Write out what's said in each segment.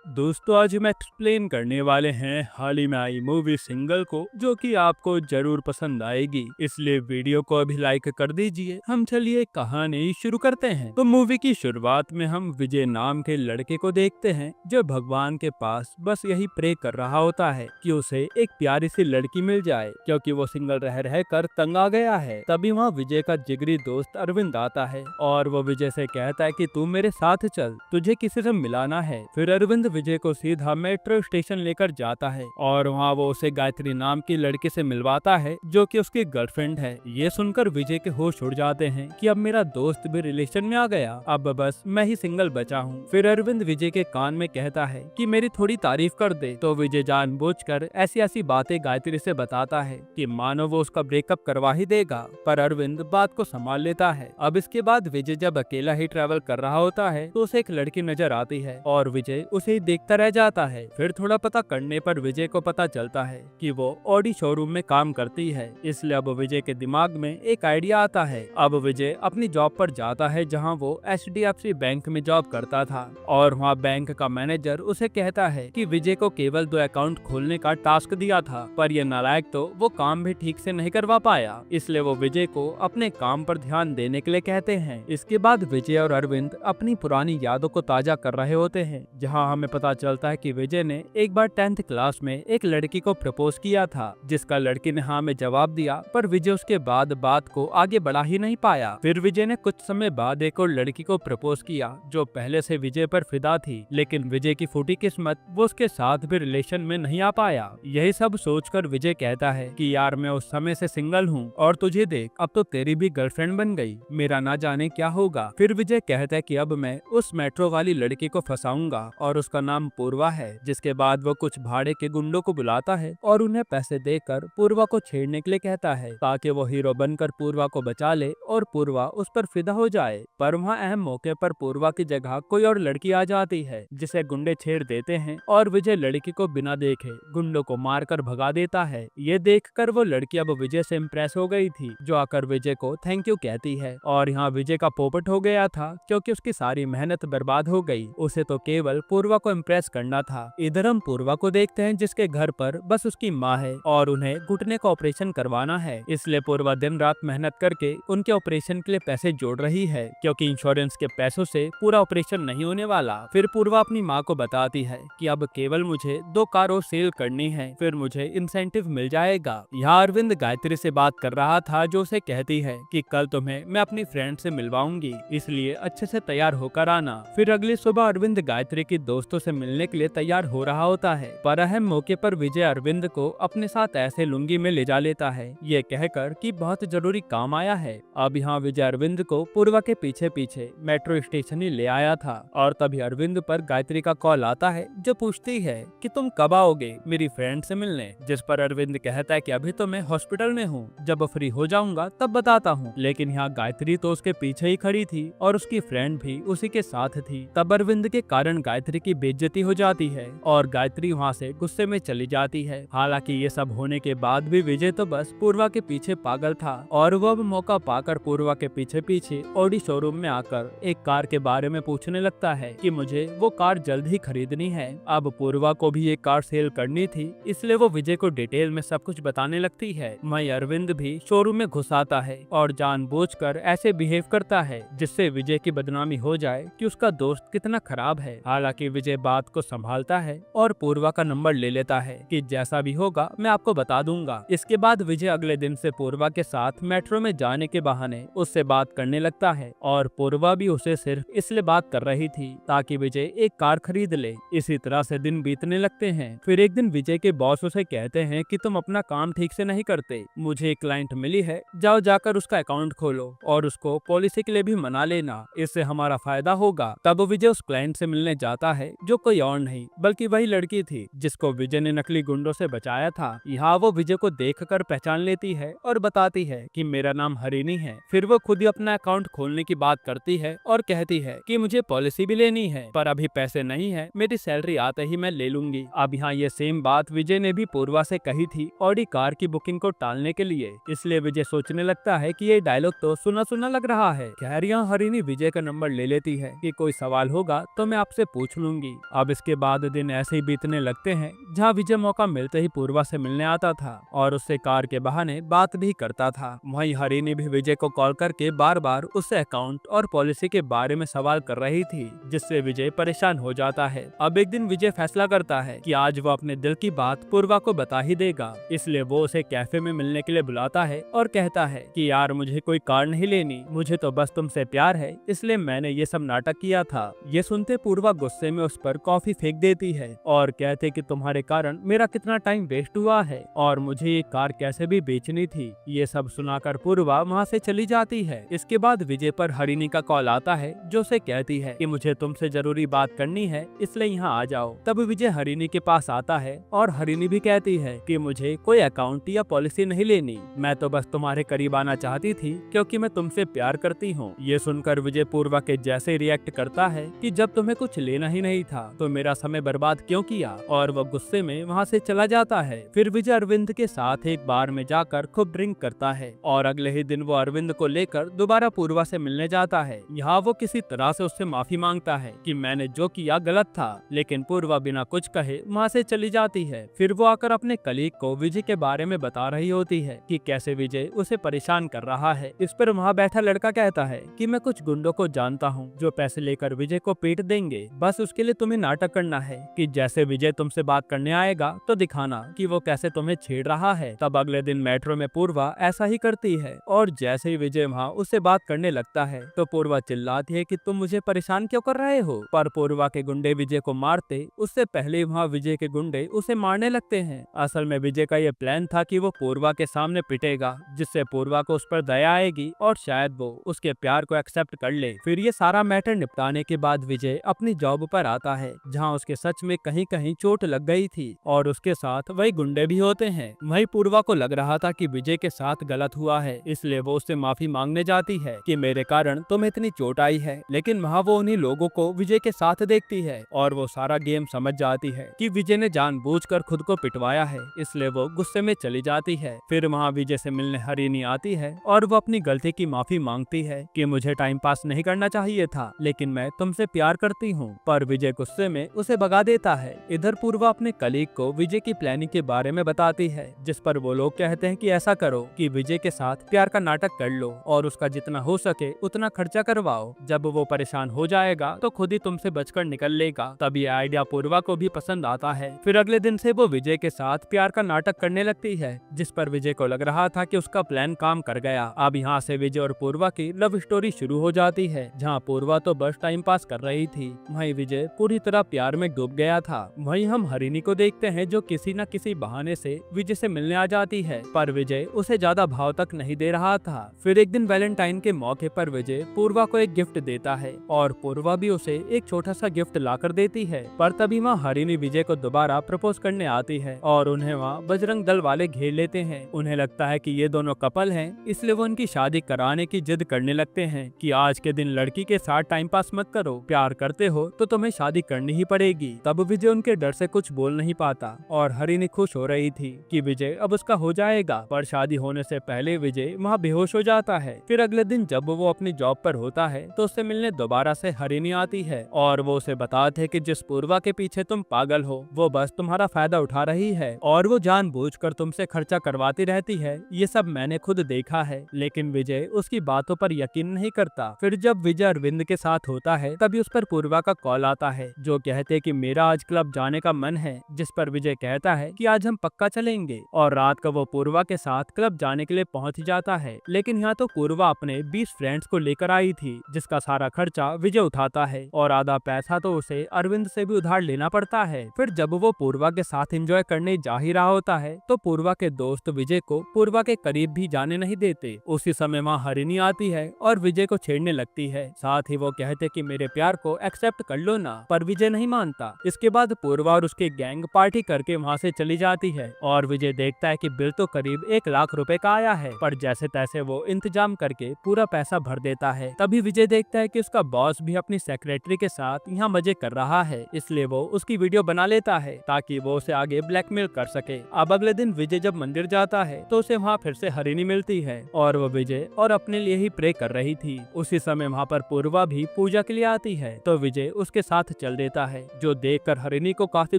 दोस्तों आज हम एक्सप्लेन करने वाले हैं हाल ही में आई मूवी सिंगल को, जो कि आपको जरूर पसंद आएगी, इसलिए वीडियो को अभी लाइक कर दीजिए। हम चलिए कहानी शुरू करते हैं। तो मूवी की शुरुआत में हम विजय नाम के लड़के को देखते हैं, जो भगवान के पास बस यही प्रे कर रहा होता है कि उसे एक प्यारी सी लड़की मिल जाए, क्योंकि वो सिंगल रह रह कर तंग आ गया है। तभी वहाँ विजय का जिगरी दोस्त अरविंद आता है और वो विजय से कहता है कि तू मेरे साथ चल, तुझे किसी से मिलाना है। फिर अरविंद विजय को सीधा मेट्रो स्टेशन लेकर जाता है और वहाँ वो उसे गायत्री नाम की लड़की से मिलवाता है, जो कि उसकी गर्लफ्रेंड है। ये सुनकर विजय के होश उड़ जाते हैं कि अब मेरा दोस्त भी रिलेशन में आ गया, अब बस मैं ही सिंगल बचा हूँ। फिर अरविंद विजय के कान में कहता है कि मेरी थोड़ी तारीफ कर दे, तो विजय जानबूझकर ऐसी ऐसी बातें गायत्री से बताता है कि मानो वो उसका ब्रेकअप करवा ही देगा, पर अरविंद बात को संभाल लेता है। अब इसके बाद विजय जब अकेला ही ट्रैवल कर रहा होता है तो उसे एक लड़की नजर आती है और विजय उसे ही देखता रह जाता है। फिर थोड़ा पता करने पर विजय को पता चलता है कि वो ऑडी शोरूम में काम करती है, इसलिए अब विजय के दिमाग में एक आइडिया आता है। अब विजय अपनी जॉब पर जाता है जहां वो HDFC बैंक में जॉब करता था और वहां बैंक का मैनेजर उसे कहता है कि विजय को केवल 2 अकाउंट खोलने का टास्क दिया था, पर ये नालायक तो वो काम भी ठीक से नहीं करवा पाया, इसलिए वो विजय को अपने काम पर ध्यान देने के लिए कहते हैं। इसके बाद विजय और अरविंद अपनी पुरानी यादों को ताजा कर रहे होते हैं, जहां हमें पता चलता है कि विजय ने एक बार 10th क्लास में एक लड़की को प्रपोज किया था, जिसका लड़की ने हाँ में जवाब दिया, पर विजय उसके बाद बात को आगे बढ़ा ही नहीं पाया। फिर विजय ने कुछ समय बाद एक और लड़की को प्रपोज किया, जो पहले से विजय पर फिदा थी, लेकिन विजय की फूटी किस्मत वो उसके साथ भी रिलेशन में नहीं आ पाया। यही सब सोचकर विजय कहता है कि यार मैं उस समय से सिंगल हूँ और तुझे देख, अब तो तेरी भी गर्लफ्रेंड बन गई, मेरा ना जाने क्या होगा। फिर विजय कहता है कि अब मैं उस मेट्रो वाली लड़की को फंसाऊंगा और उसका नाम पूर्वा है। जिसके बाद वो कुछ भाड़े के गुंडों को बुलाता है और उन्हें पैसे देकर पूर्वा को छेड़ने के लिए कहता है, ताकि वो हीरो बनकर पूर्वा को बचा ले और पूर्वा उस पर फिदा हो जाए। पर वहाँ अहम मौके पर पूर्वा की जगह कोई और लड़की आ जाती है, जिसे गुंडे छेड़ देते हैं और विजय लड़की को बिना देखे गुंडों को मारकर भगा देता है। ये देखकर वो लड़की अब विजय से इम्प्रेस हो गई थी, जो आकर विजय को थैंक यू कहती है। और यहाँ विजय का पोपट हो गया था, क्योंकि उसकी सारी मेहनत बर्बाद हो गई, उसे तो केवल पूर्वा को इम्प्रेस करना था। इधर हम पूर्वा को देखते हैं, जिसके घर पर बस उसकी माँ है और उन्हें घुटने का ऑपरेशन करवाना है, इसलिए पूर्वा दिन रात मेहनत करके उनके ऑपरेशन के लिए पैसे जोड़ रही है, क्योंकि इंश्योरेंस के पैसों से पूरा ऑपरेशन नहीं होने वाला। फिर पूर्वा अपनी माँ को बताती है कि अब केवल मुझे 2 कार और सेल करनी है, फिर मुझे इंसेंटिव मिल जाएगा। यहाँ अरविंद गायत्री से बात कर रहा था, जो उसे कहती है कि कल तुम्हें मैं अपनी फ्रेंड से मिलवाऊंगी, इसलिए अच्छे से तैयार होकर आना। फिर अगली सुबह अरविंद गायत्री की दोस्तों से मिलने के लिए तैयार हो रहा होता है, पर अहम मौके पर विजय अरविंद को अपने साथ ऐसे लुंगी में ले जा लेता है, ये कहकर कि बहुत जरूरी काम आया है। अब यहाँ विजय अरविंद को पूर्वा के पीछे पीछे मेट्रो स्टेशन ही ले आया था और तभी अरविंद पर गायत्री का कॉल आता है, जो पूछती है कि तुम कब आओगे मेरी फ्रेंड से मिलने। जिस पर अरविंद कहता है कि अभी तो मैं हॉस्पिटल में हूँ, जब फ्री हो जाऊंगा तब बताता हूँ। लेकिन यहाँ गायत्री तो उसके पीछे ही खड़ी थी और उसकी फ्रेंड भी उसी के साथ थी। तब अरविंद के कारण गायत्री की बेइज्जती हो जाती है और गायत्री वहाँ से गुस्से में चली जाती है। हालांकि ये सब होने के बाद भी विजय तो बस पूर्वा के पीछे पागल था और वो अब मौका पाकर पूर्वा के पीछे पीछे ऑडी शोरूम में आकर एक कार के बारे में पूछने लगता है कि मुझे वो कार जल्द ही खरीदनी है। अब पूर्वा को भी ये कार सेल करनी थी, इसलिए वो विजय को डिटेल में सब कुछ बताने लगती है। वहीं अरविंद भी शोरूम में घुस आता है और जानबूझकर ऐसे बिहेव करता है जिससे विजय की बदनामी हो जाए कि उसका दोस्त कितना खराब है। हालांकि विजय बात को संभालता है और पूर्वा का नंबर ले लेता है कि जैसा भी होगा मैं आपको बता दूंगा। इसके बाद विजय अगले दिन से पूर्वा के साथ मेट्रो में जाने के बहाने उससे बात करने लगता है और पूर्वा भी उसे सिर्फ इसलिए बात कर रही थी ताकि विजय एक कार खरीद ले। इसी तरह से दिन बीतने लगते हैं। फिर एक दिन विजय के बॉस उसे कहते हैं कि तुम अपना काम ठीक से नहीं करते, मुझे एक क्लाइंट मिली है, जाओ जाकर उसका अकाउंट खोलो और उसको पॉलिसी के लिए भी मना लेना, इससे हमारा फायदा होगा। तब विजय उस क्लाइंट से मिलने जाता है, जो कोई और नहीं बल्कि वही लड़की थी जिसको विजय ने नकली गुंडों से बचाया था। यहाँ वो विजय को देखकर पहचान लेती है और बताती है कि मेरा नाम हरिणी है। फिर वो खुद ही अपना अकाउंट खोलने की बात करती है और कहती है कि मुझे पॉलिसी भी लेनी है, पर अभी पैसे नहीं है, मेरी सैलरी आते ही मैं ले लूंगी। अब यहाँ ये सेम बात विजय ने भी पूर्वा से कही थी ऑडी कार की बुकिंग को टालने के लिए, इसलिए विजय सोचने लगता है कि ये डायलॉग तो सुना सुना लग रहा है। खैर यहाँ हरिणी विजय का नंबर ले लेती है कि कोई सवाल होगा तो मैं आपसे पूछ लूंगी। जाएगी। अब इसके बाद दिन ऐसे ही बीतने लगते हैं, जहाँ विजय मौका मिलते ही पूर्वा से मिलने आता था और उससे कार के बहाने बात भी करता था। वहीं हरिणी भी विजय को कॉल करके बार बार उससे अकाउंट और पॉलिसी के बारे में सवाल कर रही थी, जिससे विजय परेशान हो जाता है। अब एक दिन विजय फैसला करता है कि आज वो अपने दिल की बात पूर्वा को बता ही देगा, इसलिए वो उसे कैफे में मिलने के लिए बुलाता है और कहता है कि यार मुझे कोई कार नहीं लेनी, मुझे तो बस तुमसे प्यार है, इसलिए मैंने ये सब नाटक किया था। ये सुनते पूर्वा गुस्से में उस पर कॉफी फेंक देती है और कहते कि तुम्हारे कारण मेरा कितना टाइम वेस्ट हुआ है और मुझे ये कार कैसे भी बेचनी थी। ये सब सुनाकर पूर्वा वहाँ से चली जाती है। इसके बाद विजय पर हरिणी का कॉल आता है, जो उसे कहती है कि मुझे तुमसे जरूरी बात करनी है, इसलिए यहाँ आ जाओ। तब विजय हरिणी के पास आता है और हरिणी भी कहती है कि मुझे कोई अकाउंट या पॉलिसी नहीं लेनी, मैं तो बस तुम्हारे करीब आना चाहती थी क्योंकि मैं तुमसे प्यार करती हूँ। ये सुनकर विजय पूर्वा के जैसे रिएक्ट करता है कि जब तुम्हें कुछ लेना ही नहीं था तो मेरा समय बर्बाद क्यों किया, और वो गुस्से में वहाँ से चला जाता है। फिर विजय अरविंद के साथ एक बार में जाकर खूब ड्रिंक करता है और अगले ही दिन वो अरविंद को लेकर दोबारा पूर्वा से मिलने जाता है। यहाँ वो किसी तरह से उससे माफी मांगता है कि मैंने जो किया गलत था, लेकिन पूर्वा बिना कुछ कहे वहाँ से चली जाती है। फिर वो आकर अपने कलीग को विजय के बारे में बता रही होती है कि कैसे विजय उसे परेशान कर रहा है। इस पर वहाँ बैठा लड़का कहता है कि मैं कुछ गुंडों को जानता हूँ जो पैसे लेकर विजय को पीट देंगे, बस उसके लिए तुम्हें नाटक करना है कि जैसे विजय तुमसे बात करने आएगा तो दिखाना कि वो कैसे तुम्हें छेड़ रहा है। तब अगले दिन मेट्रो में पूर्वा ऐसा ही करती है और जैसे ही विजय वहाँ उससे बात करने लगता है तो पूर्वा चिल्लाती है कि तुम मुझे परेशान क्यों कर रहे हो। पर पूर्वा के गुंडे विजय को मारते उससे पहले वहाँ विजय के गुंडे उसे मारने लगते हैं। असल में विजय का ये प्लान था कि वो पूर्वा के सामने पिटेगा, जिससे पूर्वा को उस पर दया आएगी और शायद वो उसके प्यार को एक्सेप्ट कर ले। फिर ये सारा मैटर निपटाने के बाद विजय अपनी जॉब पर आता है, जहाँ उसके सच में कहीं कहीं चोट लग गई थी और उसके साथ वही गुंडे भी होते हैं। वही पूर्वा को लग रहा था कि विजय के साथ गलत हुआ है, इसलिए वो उससे माफी मांगने जाती है कि मेरे कारण तुम्हें इतनी चोट आई है, लेकिन वहाँ वो उन्हीं लोगों को विजय के साथ देखती है और वो सारा गेम समझ जाती है कि विजय ने जानबूझकर खुद को पिटवाया है, इसलिए वो गुस्से में चली जाती है। फिर वहाँ विजय से मिलने हरिणी आती है और वो अपनी गलती की माफी मांगती है कि मुझे टाइम पास नहीं करना चाहिए था, लेकिन मैं तुमसे प्यार करती हूँ। पर विजय गुस्से में उसे भगा देता है। इधर पूर्वा अपने कलीग को विजय की प्लानिंग के बारे में बताती है, जिस पर वो लोग कहते हैं कि ऐसा करो कि विजय के साथ प्यार का नाटक कर लो और उसका जितना हो सके उतना खर्चा करवाओ। जब वो परेशान हो जाएगा तो खुद ही तुमसे बचकर निकल लेगा। तब ये आइडिया पूर्वा को भी पसंद आता है। फिर अगले दिन से वो विजय के साथ प्यार का नाटक करने लगती है, जिस पर विजय को लग रहा था कि उसका प्लान काम कर गया। अब यहाँ से विजय और पूर्वा की लव स्टोरी शुरू हो जाती है, जहाँ पूर्वा तो बस टाइम पास कर रही थी, वहीं विजय पूरी तरह प्यार में डूब गया था। वहीं हम हरिणी को देखते हैं, जो किसी न किसी बहाने से विजय से मिलने आ जाती है, पर विजय उसे ज्यादा भाव तक नहीं दे रहा था। फिर एक दिन वैलेंटाइन के मौके पर विजय पूर्वा को एक गिफ्ट देता है और पूर्वा भी उसे एक छोटा सा गिफ्ट लाकर देती है। पर तभी वहाँ हरिणी विजय को दोबारा प्रपोज करने आती है और उन्हें वहाँ बजरंग दल वाले घेर लेते हैं। उन्हें लगता है कि ये दोनों कपल हैं, इसलिए वो उनकी शादी कराने की जिद करने लगते हैं कि आज के दिन लड़की के साथ टाइम पास मत करो, प्यार करते हो तो तुम्हें शादी करनी ही पड़ेगी। तब विजय उनके डर से कुछ बोल नहीं पाता और हरिणी खुश हो रही थी कि विजय अब उसका हो जाएगा, पर शादी होने से पहले विजय वहाँ बेहोश हो जाता है। फिर अगले दिन जब वो अपनी जॉब पर होता है तो उससे मिलने दोबारा से हरिणी आती है और वो उसे बताते हैं कि जिस पूर्वा के पीछे तुम पागल हो वो बस तुम्हारा फायदा उठा रही है और वो जानबूझकर तुमसे खर्चा करवाती रहती है। ये सब मैंने खुद देखा है, लेकिन विजय उसकी बातों पर यकीन नहीं करता। फिर जब विजय अरविंद के साथ होता है तभी उस पर पूर्वा का कॉल आता है, जो कहते कि मेरा आज क्लब जाने का मन है, जिस पर विजय कहता है कि आज हम पक्का चलेंगे और रात को वो पूर्वा के साथ क्लब जाने के लिए पहुंच जाता है। लेकिन यहाँ तो पूर्वा अपने 20 फ्रेंड्स को लेकर आई थी, जिसका सारा खर्चा विजय उठाता है और आधा पैसा तो उसे अरविंद से भी उधार लेना पड़ता है। फिर जब वो पूर्वा के साथ एंजॉय करने जा ही रहा होता है तो पूर्वा के दोस्त विजय को पूर्वा के करीब भी जाने नहीं देते। उसी समय वहाँ हरिणी आती है और विजय को छेड़ने लगती है, साथ ही वो कहते कि मेरे प्यार को एक्सेप्ट कर लो ना, पर विजय नहीं मानता। इसके बाद पूर्वा और उसके गैंग पार्टी करके वहाँ से चली जाती है और विजय देखता है कि बिल तो करीब 1 लाख रुपए का आया है, पर जैसे तैसे वो इंतजाम करके पूरा पैसा भर देता है। तभी विजय देखता है कि उसका बॉस भी अपनी सेक्रेटरी के साथ यहाँ मजे कर रहा है, इसलिए वो उसकी वीडियो बना लेता है ताकि वो उसे आगे ब्लैकमेल कर सके। अब अगले दिन विजय जब मंदिर जाता है तो उसे वहाँ फिर से हरिणी मिलती है और वो विजय और अपने लिए ही प्रे कर रही थी। उसी समय वहाँ पर पूर्वा भी पूजा के लिए आती है तो विजय उसके साथ चल देता है, जो देखकर हरिणी को काफी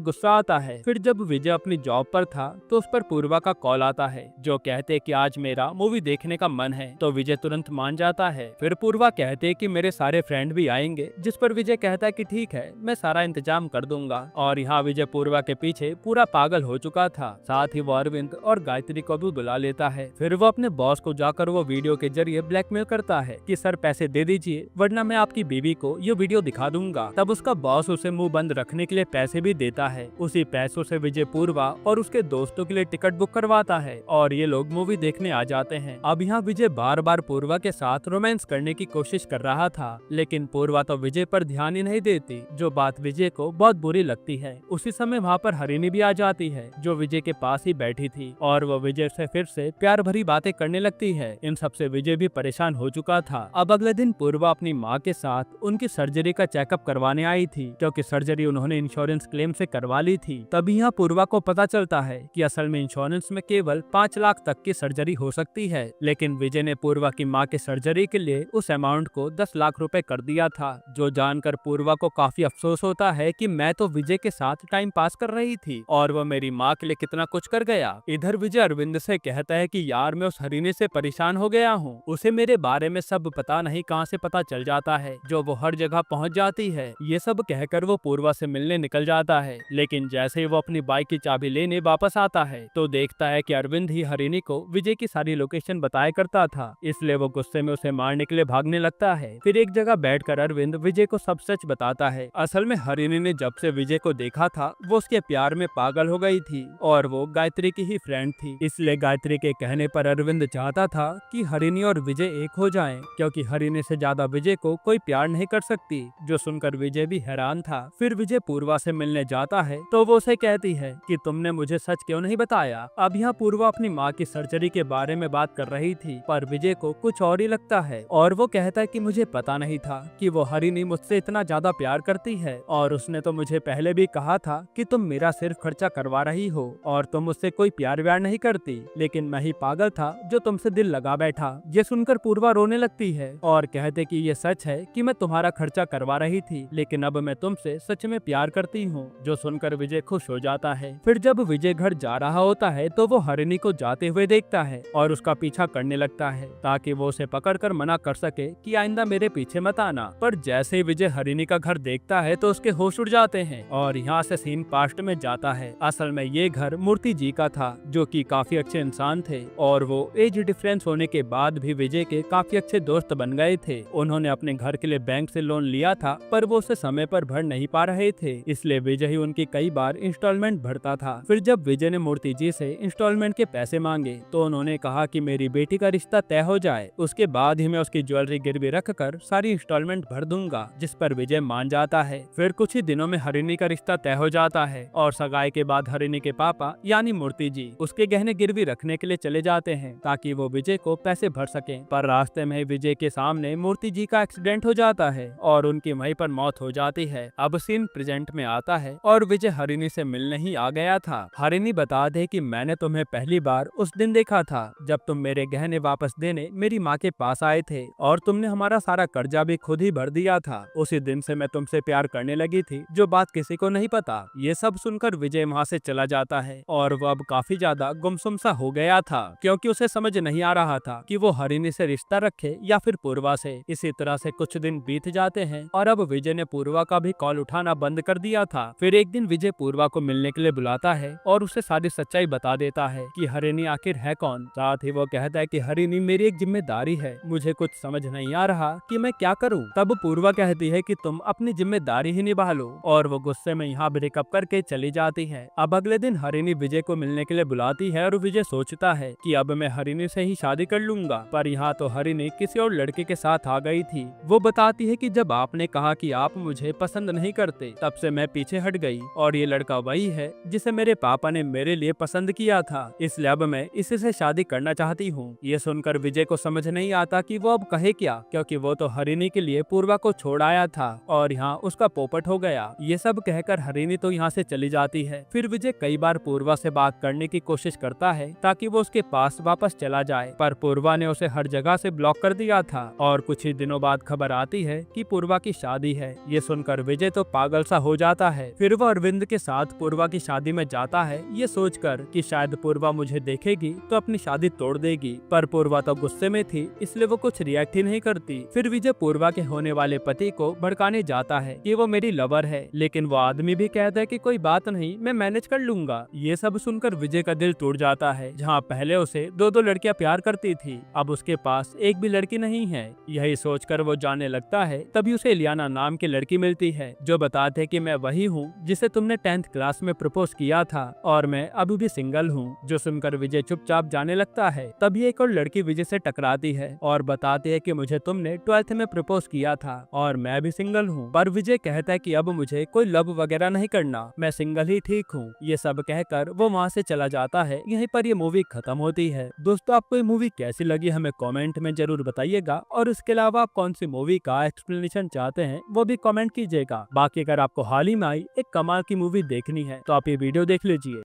गुस्सा आता है। फिर जब विजय अपनी जॉब पर था तो उस पर पूर्वा का कॉल आता है, जो कहते कि आज मेरा मूवी देखने का मन है। तो विजय तुरंत मान जाता है। फिर पूर्वा कहते कि मेरे सारे फ्रेंड भी आएंगे, जिस पर विजय कहता है कि ठीक है, मैं सारा इंतजाम कर दूंगा। और यहाँ विजय पूर्वा के पीछे पूरा पागल हो चुका था। साथ ही वो अरविंद और गायत्री को भी बुला लेता है। फिर वो अपने बॉस को जाकर वो वीडियो के जरिए ब्लैकमेल करता है कि सर पैसे दे दीजिए, वरना मैं आपकी बीवी को ये वीडियो दिखा दूंगा। तब उसका बॉस उसे मुंह बंद रखने के लिए पैसे भी देता है। उसी पैसों से विजय पूर्वा और उसके दोस्तों के लिए टिकट बुक करवाता है और ये लोग मूवी देखने आ जाते हैं। अब यहाँ विजय बार बार पूर्वा के साथ रोमांस करने की कोशिश कर रहा था, लेकिन पूर्वा तो विजय पर ध्यान ही नहीं देती, जो बात विजय को बहुत बुरी लगती है। उसी समय वहाँ पर हरिणी भी आ जाती है, जो विजय के पास ही बैठी थी, और वो विजय से फिर से प्यार भरी बातें करने लगती है। इन सबसे विजय भी परेशान हो चुका था। अब अगले दिन पूर्वा अपनी माँ के साथ उनकी सर्जरी का चेकअप करवाने आई थी, क्योंकि सर्जरी उन्होंने इंश्योरेंस क्लेम से करवा ली थी। तभी यहाँ पूर्वा को पता चलता है कि असल में इंश्योरेंस में केवल 5 लाख तक की सर्जरी हो सकती है, लेकिन विजय ने पूर्वा की माँ के सर्जरी के लिए उस अमाउंट को 10 लाख रुपए कर दिया था, जो जानकर पूर्वा को काफी अफसोस होता है कि मैं तो विजय के साथ टाइम पास कर रही थी और वो मेरी माँ के लिए कितना कुछ कर गया। इधर विजय अरविंद से कहता है कि यार मैं उस हरिणी से परेशान हो गया हूँ, उसे मेरे बारे में सब पता नहीं कहाँ से पता चल जाता है, जो वो हर जगह पहुँच जाती है। ये सब कहकर वो पूर्वा से मिलने निकल जाता है, लेकिन जैसे ही वो अपनी बाइक की चाबी लेने वापस आता है तो देखता है कि अरविंद ही हरिणी को विजय की सारी लोकेशन बताया करता था, इसलिए वो गुस्से में उसे मारने के लिए भागने लगता है। फिर एक जगह बैठकर अरविंद विजय को सब सच बताता है। असल में हरिणी ने जब से विजय को देखा था वो उसके प्यार में पागल हो गई थी और वो गायत्री की ही फ्रेंड थी, इसलिए गायत्री के कहने पर अरविंद चाहता था कि हरिणी और विजय एक हो जाएं, क्योंकि हरिणी से ज्यादा विजय को कोई प्यार नहीं कर सकती। जो सुनकर विजय भी हैरान था। फिर विजय पूर्वा से मिलने जाता है तो वो उसे कहती है कि तुमने मुझे सच क्यों नहीं बताया। अब यहाँ पूर्वा अपनी माँ की सर्जरी के बारे में बात कर रही थी, पर विजय को कुछ और ही लगता है और वो कहता है कि मुझे पता नहीं था कि वो हरिणी मुझसे इतना ज्यादा प्यार करती है, और उसने तो मुझे पहले भी कहा था कि तुम मेरा सिर्फ खर्चा करवा रही हो और तुम मुझसे कोई प्यार व्यार नहीं करती, लेकिन मैं ही पागल था जो तुमसे दिल लगा बैठा। ये सुनकर पूर्वा रोने लगती है और कहते कि ये सच है कि मैं तुम्हारा खर्चा करवा रही थी, लेकिन अब मैं तुमसे सच में प्यार करती हूँ। जो सुनकर विजय खुश हो जाता है। फिर जब विजय घर जा रहा होता है तो वो हरिणी को जाते हुए देखता है और उसका पीछा करने लगता है, ताकि वो उसे पकड़कर मना कर सके कि आइंदा मेरे पीछे मत आना। पर जैसे ही विजय हरिणी का घर देखता है तो उसके होश उड़ जाते हैं और यहाँ से सीन पास्ट में जाता है। असल में ये घर मूर्ति जी का था, जो कि काफी अच्छे इंसान थे और वो एज डिफरेंस होने के बाद भी विजय के काफी अच्छे दोस्त बन गए थे। उन्होंने अपने घर के लिए बैंक से लोन लिया था, पर वो उसे समय पर भर नहीं पा रहे थे, इसलिए विजय ही उनकी कई बार इंस्टॉलमेंट भरता था। फिर जब विजय ने मूर्ति जी से इंस्टॉलमेंट के पैसे मांगे तो उन्होंने कहा कि मेरी बेटी का रिश्ता तय हो जाए, उसके बाद ही मैं उसकी ज्वेलरी गिरवी रखकर सारी इंस्टॉलमेंट भर दूंगा, जिस पर विजय मान जाता है। फिर कुछ ही दिनों में हरिणी का रिश्ता तय हो जाता है और सगाई के बाद हरिणी के पापा यानी मूर्ति जी उसके गहने गिरवी रखने के लिए चले जाते हैं, ताकि वो विजय को पैसे भर सके। पर रास्ते में विजय के सामने मूर्ति जी का एक्सीडेंट हो जाता है और उनकी वहीं पर मौत हो जाती है। अब सीन प्रेजेंट में आता है और विजय हरिणी से मिलने ही आ गया था। हरिणी बता दे कि मैंने तुम्हें पहली बार उस दिन देखा था जब तुम मेरे गहने वापस देने मेरी माँ के पास आए थे और तुमने हमारा सारा कर्जा भी खुद ही भर दिया था। उसी दिन से मैं तुमसे प्यार करने लगी थी, जो बात किसी को नहीं पता। ये सब सुनकर विजय वहाँ से चला जाता है और वो अब काफी ज्यादा गुमसुम सा हो गया था, क्योंकि उसे समझ नहीं आ रहा था कि वो हरिणी से रिश्ता रखे या फिर पूर्वा से। इसी तरह से कुछ दिन बीत जाते हैं और अब विजय ने पूर्वा का भी कॉल उठाना बंद कर दिया था। फिर एक दिन विजय पूर्वा को मिलने के लिए बुलाता है और उसे सारी सच्चाई बता देता है कि हरिणी आखिर है कौन। साथ ही वो कहता है कि हरिणी मेरी एक जिम्मेदारी है, मुझे कुछ समझ नहीं आ रहा कि मैं क्या करूं। तब पूर्वा कहती है कि तुम अपनी जिम्मेदारी ही निभा लो और वो गुस्से में यहाँ ब्रेकअप करके चली जाती है। अब अगले दिन हरिणी विजय को मिलने के लिए बुलाती है और विजय सोचता है कि अब मैं हरिणी से ही शादी कर लूंगा, पर यहाँ तो हरिणी किसी और लड़के के साथ आ गई थी। वो बताती है कि जब आपने कहा कि आप मुझे पसंद नहीं करते तब से मैं पीछे हट गई और ये लड़का वही है जिसे मेरे पापा ने मेरे लिए पसंद किया था, इसलिए अब मैं इसी से शादी करना चाहती हूँ। ये सुनकर विजय को समझ नहीं आता कि वो अब कहे क्या, क्योंकि वो तो हरिणी के लिए पूर्वा को छोड़ आया था और यहाँ उसका पोपट हो गया। ये सब कहकर हरिणी तो यहाँ से चली जाती है। फिर विजय कई बार पूर्वा से बात करने की कोशिश करता है ताकि वो उसके पास वापस चला जाए, पर पूर्वा ने उसे हर जगह से ब्लॉक कर दिया था। और कुछ ही दिनों बाद खबर आती है कि पूर्वा की शादी है। ये सुनकर सुनकर विजय तो पागल सा हो जाता है। फिर वो अरविंद के साथ पूर्वा की शादी में जाता है, ये सोचकर कि शायद पूर्वा मुझे देखेगी तो अपनी शादी तोड़ देगी, पर पूर्वा तो गुस्से में थी इसलिए वो कुछ रिएक्ट ही नहीं करती। फिर विजय पूर्वा के होने वाले पति को भड़काने जाता है कि वो मेरी लवर है, लेकिन वो आदमी भी कहता है कि कोई बात नहीं, मैं मैनेज कर लूंगा। ये सब सुनकर विजय का दिल टूट जाता है। जहाँ पहले उसे दो दो लड़कियां प्यार करती थी, अब उसके पास एक भी लड़की नहीं है। यही सोचकर वो जाने लगता है। तभी उसे इलियाना नाम की लड़की मिलती है जो बताते है कि मैं वही हूँ जिसे तुमने 10th क्लास में प्रपोज किया था और मैं अभी भी सिंगल हूँ। जो सुनकर विजय चुपचाप जाने लगता है। तभी एक और लड़की विजय से टकराती है और बताती है कि मुझे तुमने 12th में प्रपोज किया था और मैं भी सिंगल हूँ। पर विजय कहता है कि अब मुझे कोई लव वगैरह नहीं करना, मैं सिंगल ही ठीक हूँ। ये सब कहकर वो वहाँ से चला जाता है। यहीं पर ये मूवी खत्म होती है। दोस्तों, आपको ये मूवी कैसी लगी हमें कमेंट में जरूर बताइएगा और इसके अलावा आप कौन सी मूवी का एक्सप्लेनेशन चाहते हैं वो भी कमेंट कीजिएगा। बाकी अगर आपको हाल ही में आई एक कमाल की मूवी देखनी है तो आप ये वीडियो देख लीजिए।